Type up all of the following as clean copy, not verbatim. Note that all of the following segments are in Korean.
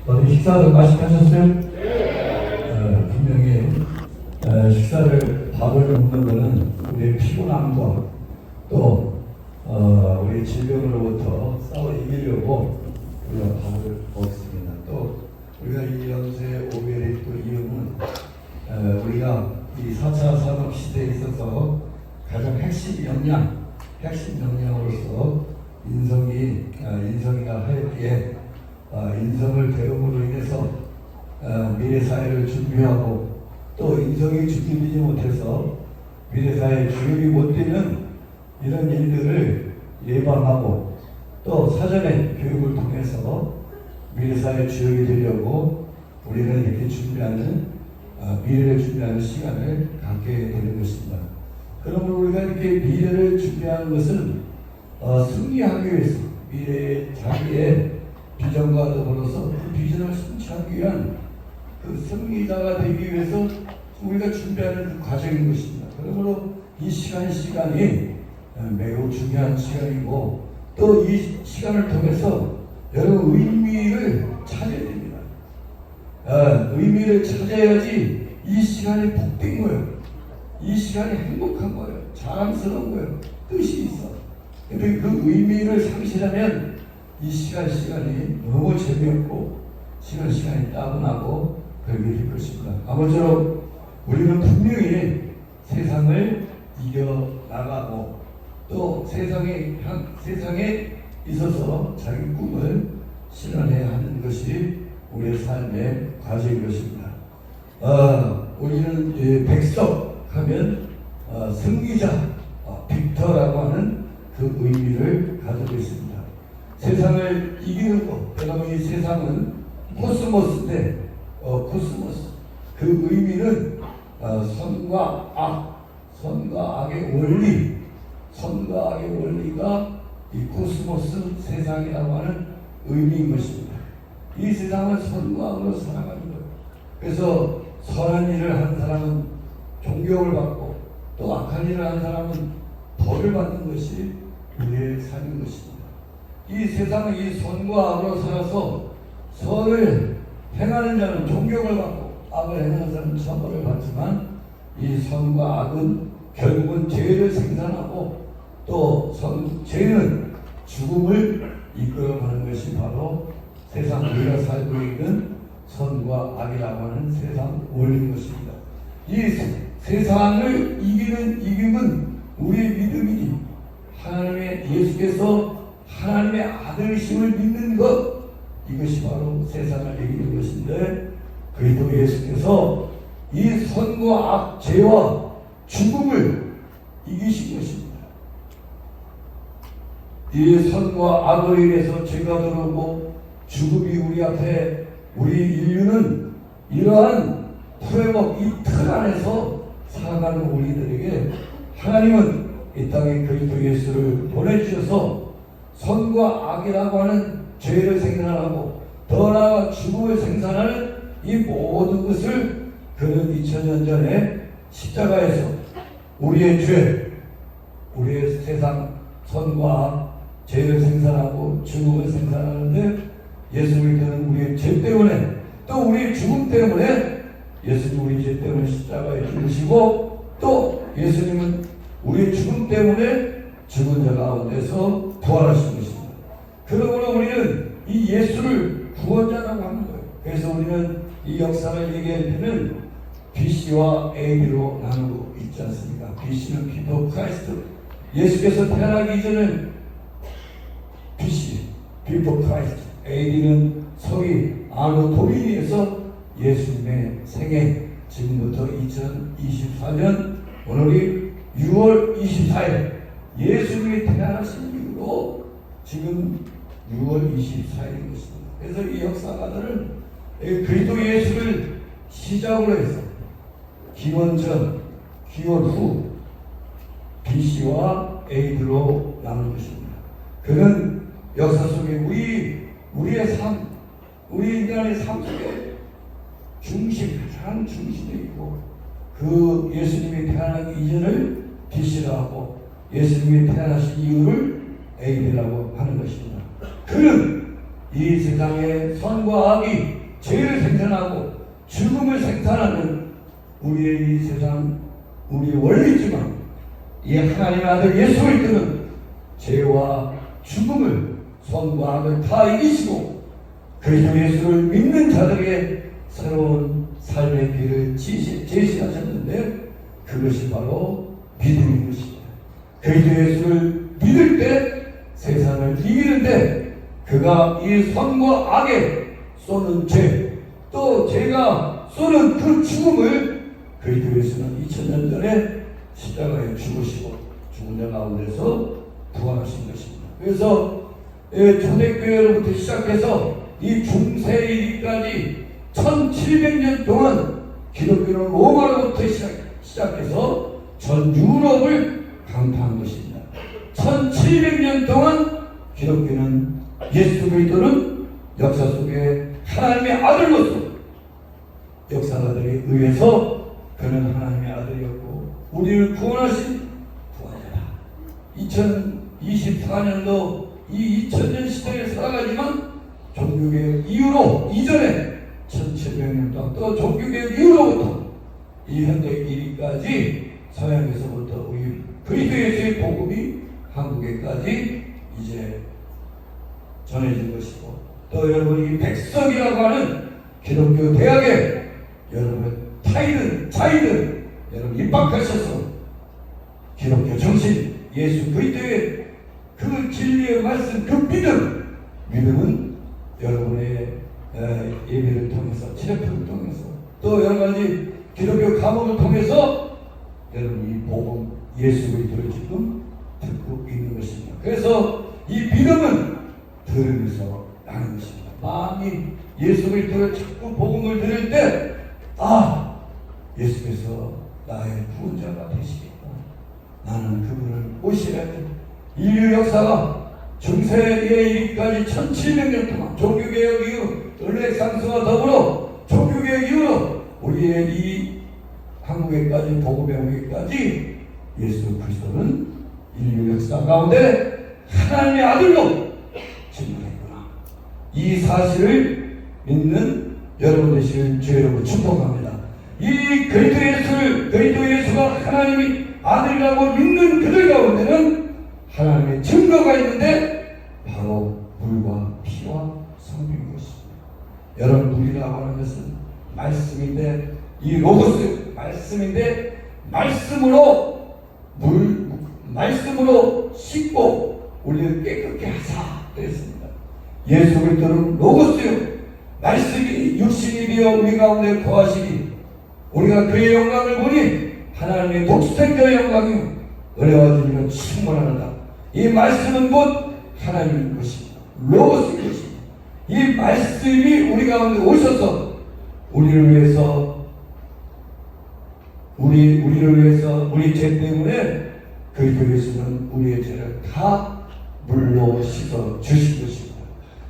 어디 식사를 맛있게 하셨어요? 분명히 밥을 먹는 것은 우리의 피곤함과 또 우리 질병으로부터 싸워 이기려고 우리가 밥을 먹습니다. 또 우리가 이 연세 오벨의 또 이유는 우리가 이 4차 산업 시대에 있어서 가장 핵심 역량으로서 인성이가 하였기에 인성을 배움으로 인해서 미래 사회를 준비하고 또 인성이 준비되지 못해서 미래 사회에 주역이 못 되는 이런 일들을 예방하고 또 사전에 교육을 통해서 미래 사회 주역이 되려고 우리는 이렇게 미래를 준비하는 시간을 갖게 되는 것입니다. 그러므로 우리가 이렇게 미래를 준비하는 것은 승리하기 위해서 미래의 자기의 비전과 더불어서 그 비전을 성취하기 위한 그 승리자가 되기 위해서 우리가 준비하는 그 과정인 것입니다. 그러므로 이 시간이 매우 중요한 시간이고 또 이 시간을 통해서 여러분 의미를 찾아야 됩니다. 의미를 찾아야지 이 시간이 복된 거예요. 이 시간이 행복한 거예요. 자랑스러운 거예요. 뜻이 있어. 근데 그 의미를 상실하면 이 시간이 너무 재미없고 시간이 따분하고 그렇게 될 것입니다. 아무쪼록 우리는 분명히 세상을 이겨나가고 또 세상에 있어서 자기 꿈을 실현해야 하는 것이 우리의 삶의 과제인 것입니다. 우리는 백석 하면 승리자, 빅터라고 하는 그 의미를 가지고 있습니다. 세상을 이기는 것, 여러분 이 세상은 코스모스인데 코스모스 그 의미는 선과 악의 원리가 이 코스모스 세상이라고 하는 의미인 것입니다. 이 세상은 선과 악으로 살아가는 거예요. 그래서 선한 일을 하는 사람은 존경을 받고 또 악한 일을 하는 사람은 벌을 받는 것이 우리의 삶인 것입니다. 이 세상은 이 선과 악으로 살아서 선을 행하는 자는 존경을 받고 악을 행하는 자는 처벌을 받지만 이 선과 악은 결국은 죄를 생산하고 또 죄는 죽음을 이끌어가는 것이 바로 세상 우리가 살고 있는 선과 악이라고 하는 세상 원리인 것입니다. 이 세상을 이기는 이김은 우리의 믿음이니 하나님의 예수께서 하나님의 아들이심을 믿는 것, 이것이 바로 세상을 이기는 것인데 그리스도 예수께서 이 선과 악, 죄와 죽음을 이기신 것입니다. 이 선과 악을 인해서 죄가 들어오고 죽음이 우리 앞에 우리 인류는 이러한 프레임워크, 이 틀 안에서 살아가는 우리들에게 하나님은 이 땅에 그리스도 예수를 보내주셔서 선과 악이라고 하는 죄를 생산하고 더 나아가 죽음을 생산하는 이 모든 것을 그는 2000년 전에 십자가에서 우리의 죄, 우리의 세상 선과 악, 죄를 생산하고 죽음을 생산하는데 예수님이 그는 우리의 죄 때문에 또 우리의 죽음 때문에 예수님 우리 죄 때문에 십자가에 죽으시고 또 예수님은 우리의 죽음 때문에 죽은 자 가운데서 부활하신 것입니다. 그러므로 우리는 이 예수를 구원자라고 하는 거예요. 그래서 우리는 이 역사를 얘기할 때는 BC와 AD로 나누고 있지 않습니까? BC는 비포 크라이스트, 예수께서 태어나기 이전은 BC, 비포 크라이스트, AD는 서기 아노 도미니에서 예수님의 생애, 지금부터 2024년 오늘이 6월 24일 예수님이 태어나신 이후로 지금 6월 24일인 것입니다. 그래서 이 역사가들은 그리스도 예수를 시작으로 해서 기원 전, 기원 후 BC와 AD로 나눈 것입니다. 그는 역사 속에 우리의 삶, 우리 인간의 삶 속에 가장 중심에 있고 그 예수님이 태어나기 이전을 BC라 하고 예수님이 태어나신 이유를 AD라고 하는 것입니다. 그는 이 세상의 선과 악이 죄를 생산하고 죽음을 생산하는 우리의 이 세상, 우리의 원리지만 이 하나님의 아들 예수 그리스도는 죄와 죽음을, 선과 악을 다 이기시고 그리스도 예수를 믿는 자들에게 새로운 삶의 길을 제시하셨는데 그것이 바로 믿음인 것입니다. 그리스도 예수를 믿을 때 세상을 이기는데 그가 이 선과 악에 쏘는 죄, 또 죄가 쏘는 그 죽음을 그리스도 예수는 2000년 전에 십자가에 죽으시고 죽은 자 가운데서 부활하신 것입니다. 그래서 초대교회로부터 시작해서 이 중세 이르기까지 1700년 동안 기독교는 로마로부터 시작해서 전 유럽을 강타한 것입니다. 1700년 동안 기독교는 예수 그리스도는 역사 속에 하나님의 아들로서 역사가들에 의해서 그는 하나님의 아들이었고 우리를 구원하신 구원자다. 2024년도 이 2000년 시대에 살아가지만 종교개혁 이후로 이전에 1700년 동안 또 종교개혁 이후로부터 이 현대 이르기까지 서양에서부터 우리 그리스도 예수의 복음이 한국에까지 이제 전해진 것이고 또 여러분 이 백석이라고 하는 기독교 대학에 여러분 타이든 자이든 여러분 입학하셔서 기독교 정신 예수 그리스도의 그 진리의 말씀 그 믿음은 여러분의 예배를 통해서 체력표를 통해서 또 여러 가지 기독교 과목을 통해서 여러분 이 복음 예수 그리스도를 지금 듣고 있는 것입니다. 그래서 이 믿음은 들으면서 나는 것입니다. 마음이 예수 그리스도를 자꾸 복음을 들을 때 예수께서 나의 구원자가 되시겠다. 나는 그분을 모시라. 인류 역사가 중세에 이르기까지 1700년 동안 종교개혁 이후 르네상스와 더불어 종교개혁 이후로 우리의 이 한국에까지 복음에 오기까지 예수 그리스도는 인류 역사 가운데 하나님의 아들로 증거했구나. 이 사실을 믿는 여러분 되시길 주여로 축복합니다. 이 그리스도 예수가 하나님이 아들이라고 믿는 그들 가운데는 하나님의 증거가 있는데 바로 물과 피와 성령인 것입니다. 여러분 물이라고 하는 것은 말씀인데 이 로고스 말씀인데 말씀으로 씻고 우리를 깨끗게 하사 그랬습니다. 예수 그리스도는 로고스요 말씀이 육신이 되어 우리 가운데 거하시니 우리가 그의 영광을 보니 하나님의 독생자의 영광이요 은혜와 진리로 충만하다. 이 말씀은 곧 하나님인 것입니다. 로고스인 것입니다. 이 말씀이 우리 가운데 오셔서 우리를 위해서 우리 죄 때문에 그리스도 예수는 우리의 죄를 다 물로 씻어 주신 것입니다.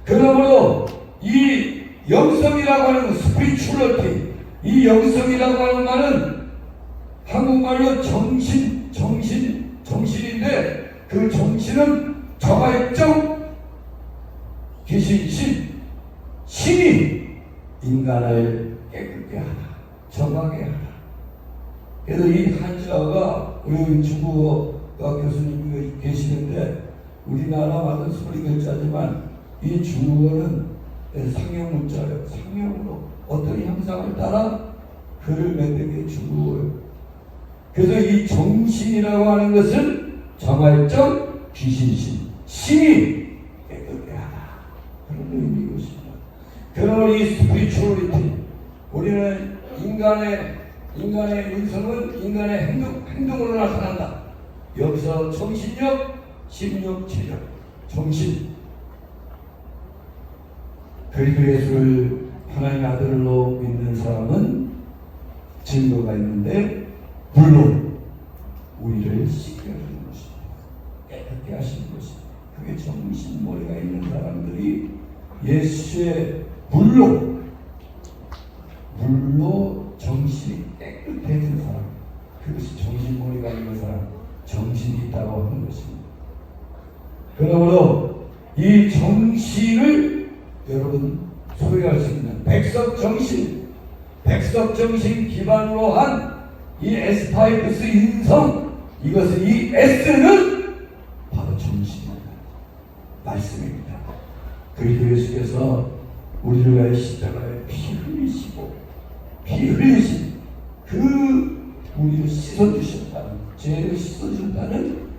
그러므로 이 영성이라고 하는 스피리추얼리티, 이 영성이라고 하는 말은 한국말로 정신인데 그 정신은 자발적 신이 인간을 깨끗게 하다, 정하게 하다. 그래서 이 한자가 우리 중국어 교수님이 계시는데 우리나라 맞은 소리 글자지만 이 중국어는 상형 문자예요. 상형으로 어떤 형상을 따라 글을 만든 게 중국어예요. 그래서 이 정신이라고 하는 것은 자발적 귀신신, 신이 깨끗게 하다. 그런 의미인 것입니다. 그러므로 이 스피리추얼리티, 우리는 인간의 인성은 인간의 행동으로 나타난다. 여기서 정신력, 심력, 체력, 정신. 그리스도 예수를 하나님의 아들로 믿는 사람은 증거가 있는데 물로 우리를 씻게 하시는 것입니다. 깨끗게 하시는 것입니다. 그게 정신머리가 있는 사람들이 예수의 물로 정신이 깨끗해진 사람, 그것이 정신머리가 있는 사람, 정신이 있다고 하는 것입니다. 그러므로 이 정신을 여러분 소유하시기 소개할 수 있는 백석 정신 기반으로 한 이 에스파이프스 인성, 이것은 이 S는 바로 정신입니다. 말씀입니다. 그리고 예수께서 우리를 위하여 십자가에 피 흘리신 그 우리를 씻어주셨다는, 죄를 씻어준다는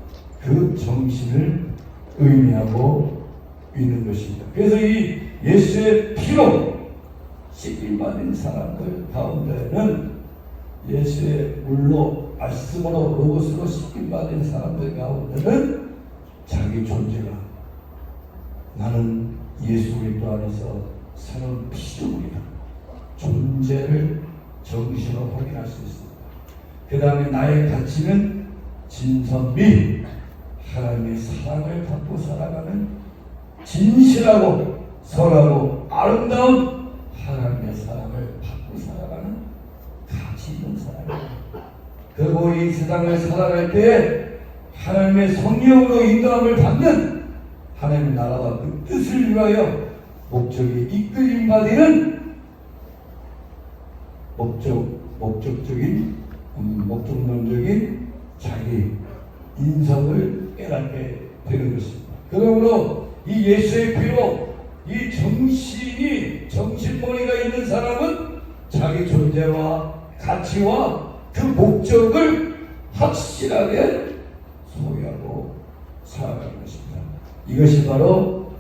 그 정신을 의미하고 있는 것입니다. 그래서 이 예수의 피로 씻김받은 사람들 가운데는, 예수의 물로 말씀으로 로고스로 씻김받은 사람들 가운데는 자기 존재가, 나는 예수 그리스도 안에서 사는 피조물이다, 존재를 정신으로 확인할 수 있습니다. 그 다음에 나의 가치는 진선미, 하나님의 사랑을 받고 살아가는 진실하고 선하고 아름다운 하나님의 사랑을 받고 살아가는 가치 있는 사람입니다. 그리고 이 세상을 살아갈 때 하나님의 성령으로 인도함을 받는, 하나님의 나라와 그 뜻을 위하여 목적이 이끌림받는 목적론적인 자기 인성을 깨닫게 되는 것입니다. 그러므로 이 예수의 피로 이 정신머리가 있는 사람은 자기 존재와 가치와 그 목적을 확실하게 소유하고 살아가는 것입니다. 이것이 바로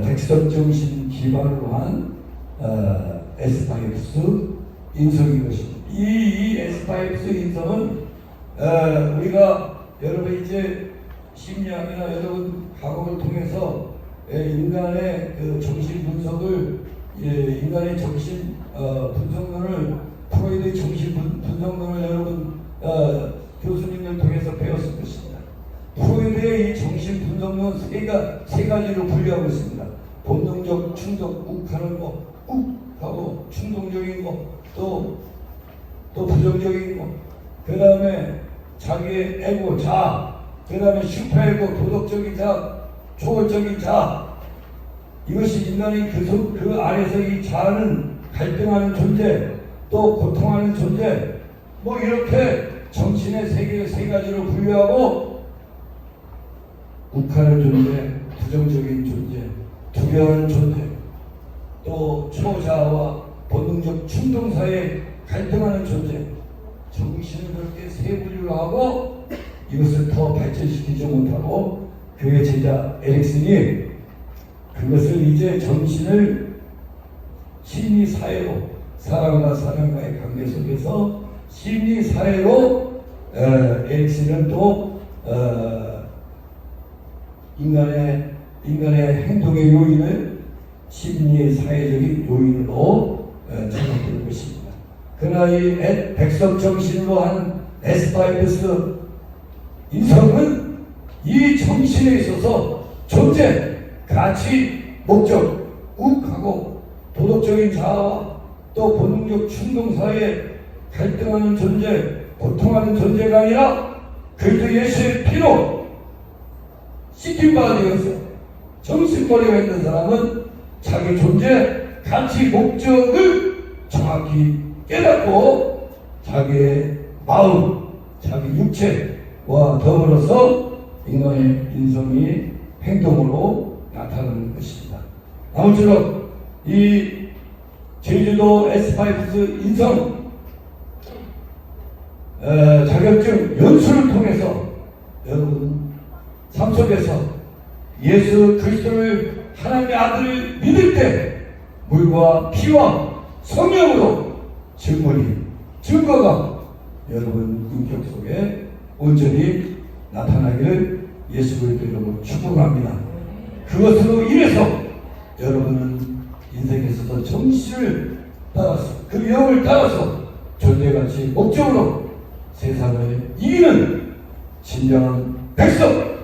백석 정신 기반으로 한 에스파이프스 인성인 것입니다. 이 에스파이프스 인성은 우리가 여러분 이제 심리학이나 여러분 과학을 통해서 인간의 그 정신 분석을, 인간의 정신 분석론을, 프로이드의 정신 분석론을 여러분 교수님을 통해서 배웠을 것입니다. 프로이드의 이 정신 분석론 세 가지로 분류하고 있습니다. 본능적 충동, 욱하는 거, 욱하고 충동적인 거, 또 부정적인 거, 그 다음에 자기의 에고, 자아, 그 다음에 슈퍼에고, 도덕적인 자아, 초월적인 자아. 이것이 인간의 그 안에서 이 자아는 갈등하는 존재, 또 고통하는 존재, 뭐 이렇게 정신의 세계를 세 가지로 분류하고, 욱하는 존재, 부정적인 존재, 두려워하는 존재, 또 초자아와 본능적 충동 사이에 갈등하는 존재, 정신을 그렇게 세 분류로 하고 이것을 더 발전시키지 못하고 교회 제자 에릭슨이 그것을 이제 정신을 심리사회로, 사람과 사람과의 관계 속에서 심리사회로 에릭슨은 또 인간의 행동의 요인을 심리사회적인 요인으로 생각되는 것입니다. 그러나 이 백석 정신으로 한 에스파이프스 인성은 이 정신에 있어서 존재, 가치, 목적, 욱하고 도덕적인 자아와 또 본능적 충동 사이에 갈등하는 존재, 고통하는 존재가 아니라 그리스도 예수의 피로 씻김받아 되어서 정신머리가 있는 사람은 자기 존재, 가치, 목적을 정확히 깨닫고 자기의 마음, 자기 육체와 더불어서 인간의 인성이 행동으로 나타나는 것입니다. 아무쪼록 이 제주도 에스파이프스 인성 자격증 연수를 통해서 여러분 삶 속에서 예수 그리스도를 하나님의 아들을 믿을 때 물과 피와 성령으로 증거가 여러분 인격 속에 온전히 나타나기를 예수 그리스도 이름으로 축복합니다. 그것으로 인해서 여러분은 인생에 있어서 정신을 따라서 그 영을 따라서 존재가치 목적으로 세상을 이기는 진정한 백성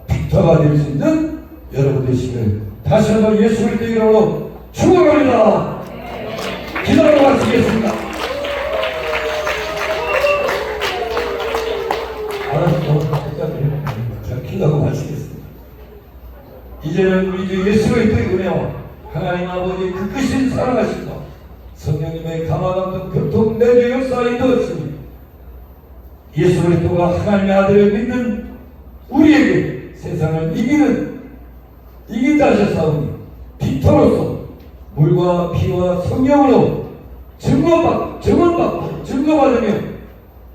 빅터가 될 수 있는 여러분 되시길 다시 한번 예수 그리스도의 이름으로 축복합니다. 기도로 마치겠습니다. 자, 기도하고 마치겠습니다. 이제는 우리 주 예수 그리스도의 은혜와 하나님 아버지 그 크신 사랑하심과 성령님의 감화감동 교통 내주 역사에 넣었으니 예수 그리스도가 하나님의 아들을 믿는 우리에게 세상을 이긴다 하셨사오니 빅토로서 물과 피와 성령으로 증거받으며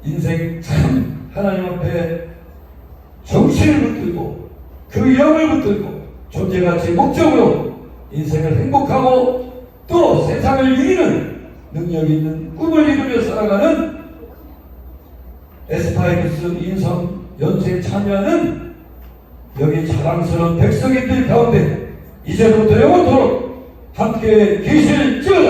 인생 참 하나님 앞에 정신을 붙들고 그 영을 붙들고 존재가치 목적으로 인생을 행복하고 또 세상을 이기는 능력 있는 꿈을 이루며 살아가는 에스파이브스 인성 연세에 참여하는 여기 자랑스러운 백성인들 가운데 이제부터 영원토록 함께 계실 줄